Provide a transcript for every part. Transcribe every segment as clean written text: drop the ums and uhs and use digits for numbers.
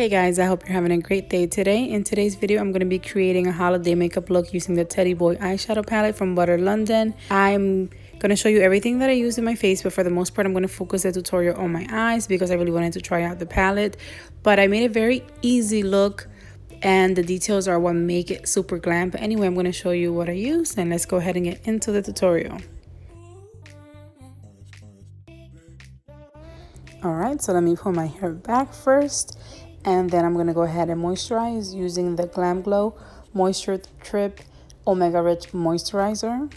Hey guys, I hope you're having a great day today. In today's video, I'm going to be creating a holiday makeup look using the Teddy Boy eyeshadow palette from Butter London. I'm going to show you everything that I use in my face, but for the most part, I'm going to focus the tutorial on my eyes because I really wanted to try out the palette. But I made a very easy look and the details are what make it super glam. But anyway, I'm going to show you what I use and let's go ahead and get into the tutorial. Alright, so let me pull my hair back first. And then I'm going to go ahead and moisturize using the Glamglow Moisture Trip Omega Rich Moisturizer.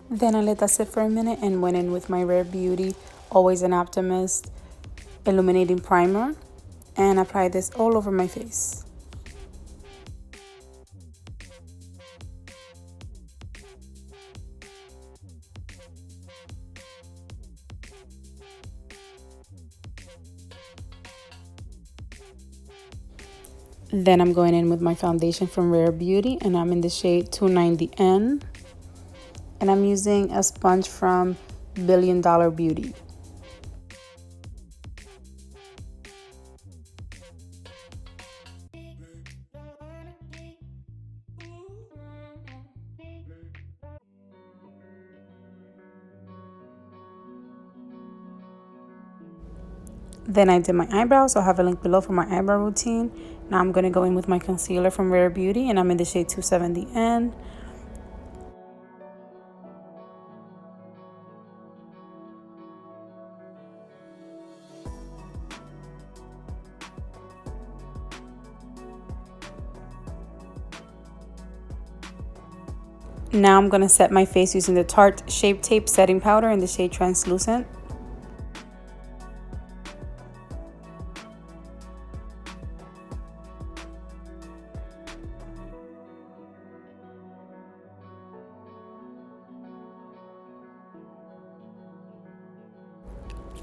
Then I let that sit for a minute and went in with my Rare Beauty Always an Optimist Illuminating Primer. And applied this all over my face. Then I'm going in with my foundation from Rare Beauty and I'm in the shade 290N. And I'm using a sponge from Billion Dollar Beauty. Then I did my eyebrows. I'll have a link below for my eyebrow routine. Now I'm going to go in with my concealer from Rare Beauty and I'm in the shade 270N. Now I'm going to set my face using the Tarte Shape Tape Setting Powder in the shade Translucent.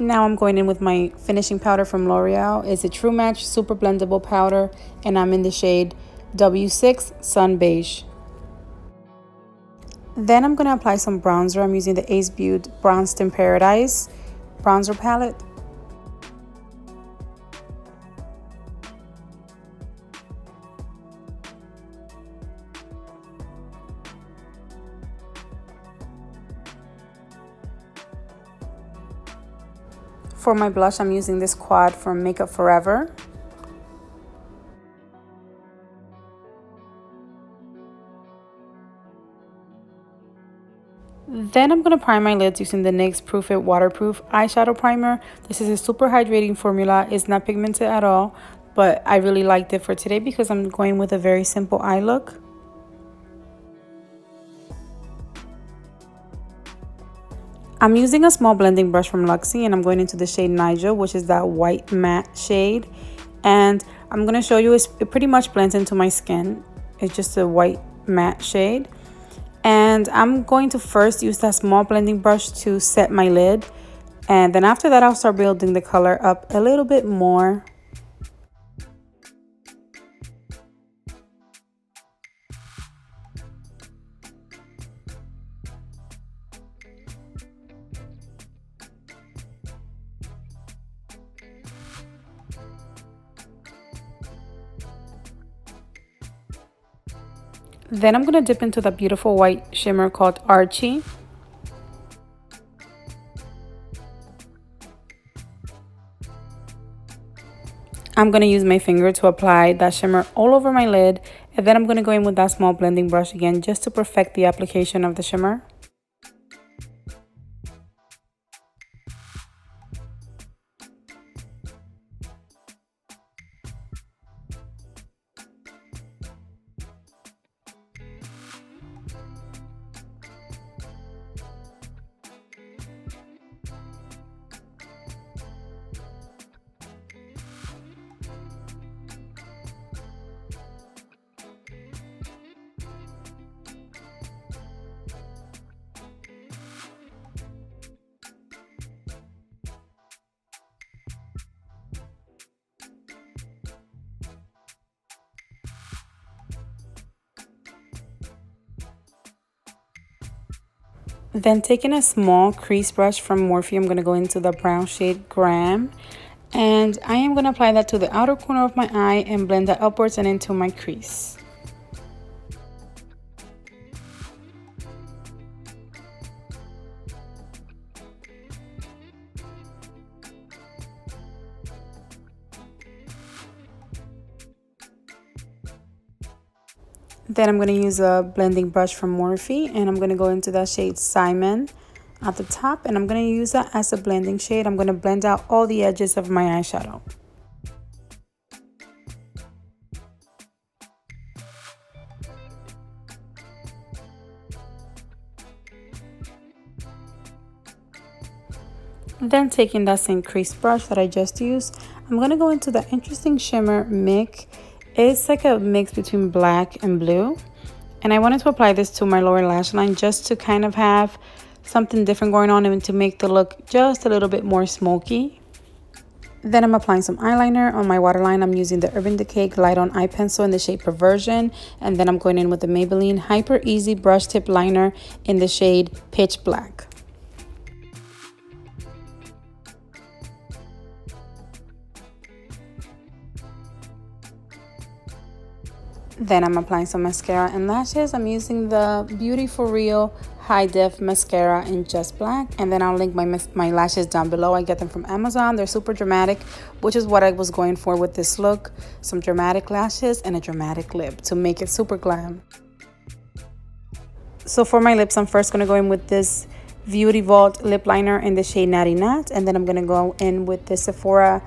Now I'm going in with my finishing powder from L'Oreal. It's a True Match Super Blendable Powder and I'm in the shade W6 Sun Beige. Then I'm going to apply some bronzer. I'm using the Beaute Bronzed in Paradise bronzer palette. For my blush, I'm using this quad from Makeup Forever. Then I'm going to prime my lids using the NYX Proof It Waterproof Eyeshadow Primer. This is a super hydrating formula. It's not pigmented at all, but I really liked it for today because I'm going with a very simple eye look. I'm using a small blending brush from Luxie and I'm going into the shade Nigel, which is that white matte shade. And I'm going to show you, it pretty much blends into my skin. It's just a white matte shade. And I'm going to first use that small blending brush to set my lid. And then after that, I'll start building the color up a little bit more. Then I'm going to dip into the beautiful white shimmer called Archie. I'm going to use my finger to apply that shimmer all over my lid. And then I'm going to go in with that small blending brush again just to perfect the application of the shimmer. Then taking a small crease brush from Morphe, I'm going to go into the brown shade Glam. And I am going to apply that to the outer corner of my eye and blend that upwards and into my crease. Then I'm going to use a blending brush from Morphe, and I'm going to go into that shade Simon at the top, and I'm going to use that as a blending shade. I'm going to blend out all the edges of my eyeshadow. Then taking that same crease brush that I just used, I'm going to go into the Interesting Shimmer Mink. It's like a mix between black and blue. And I wanted to apply this to my lower lash line just to kind of have something different going on and to make the look just a little bit more smoky. Then I'm applying some eyeliner on my waterline. I'm using the Urban Decay Glide on eye pencil in the shade Perversion. And then I'm going in with the Maybelline Hyper Easy Brush Tip Liner in the shade Pitch Black. Then I'm applying some mascara and lashes. I'm using the Beauty For Real High Def Mascara in Just Black. And then I'll link my lashes down below. I get them from Amazon. They're super dramatic, which is what I was going for with this look. Some dramatic lashes and a dramatic lip to make it super glam. So for my lips, I'm first going to go in with this Beauty Vault lip liner in the shade Natty Nat. And then I'm going to go in with the Sephora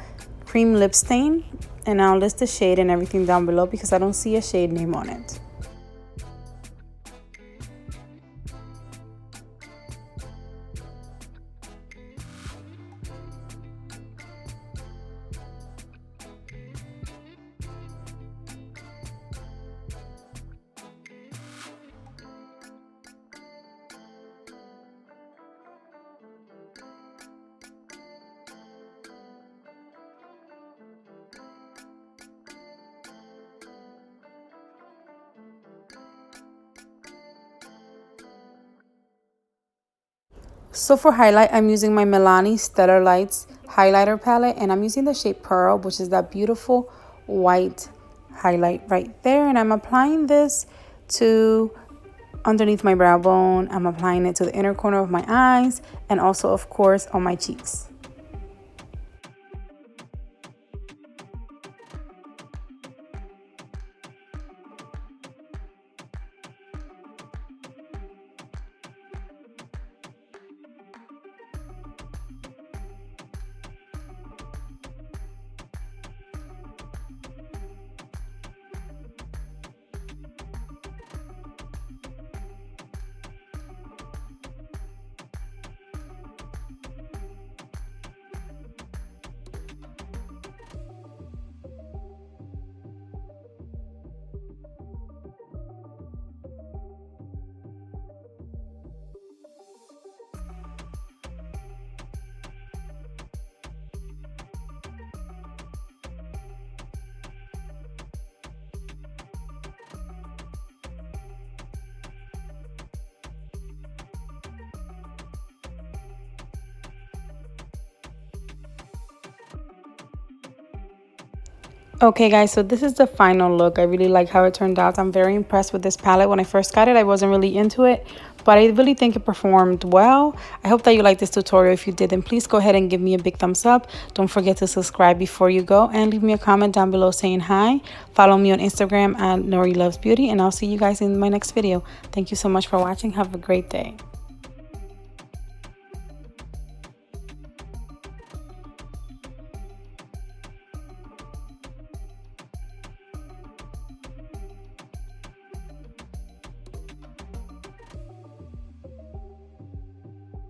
Cream Lip Stain. And I'll list the shade and everything down below because I don't see a shade name on it. So for highlight, I'm using my Milani Stellar Lights highlighter palette, and I'm using the shade Pearl, which is that beautiful white highlight right there. And I'm applying this to underneath my brow bone. I'm applying it to the inner corner of my eyes and also, of course, on my cheeks. Okay guys, so this is the final look. I really like how it turned out. I'm very impressed with this palette. When I first got it, I wasn't really into it, but I really think it performed well. I hope that you liked this tutorial. If you did, then please go ahead and give me a big thumbs up. Don't forget to subscribe before you go, and leave me a comment down below saying hi. Follow me on Instagram at Nori Loves Beauty, and I'll see you guys in my next video. Thank you so much for watching. Have a great day.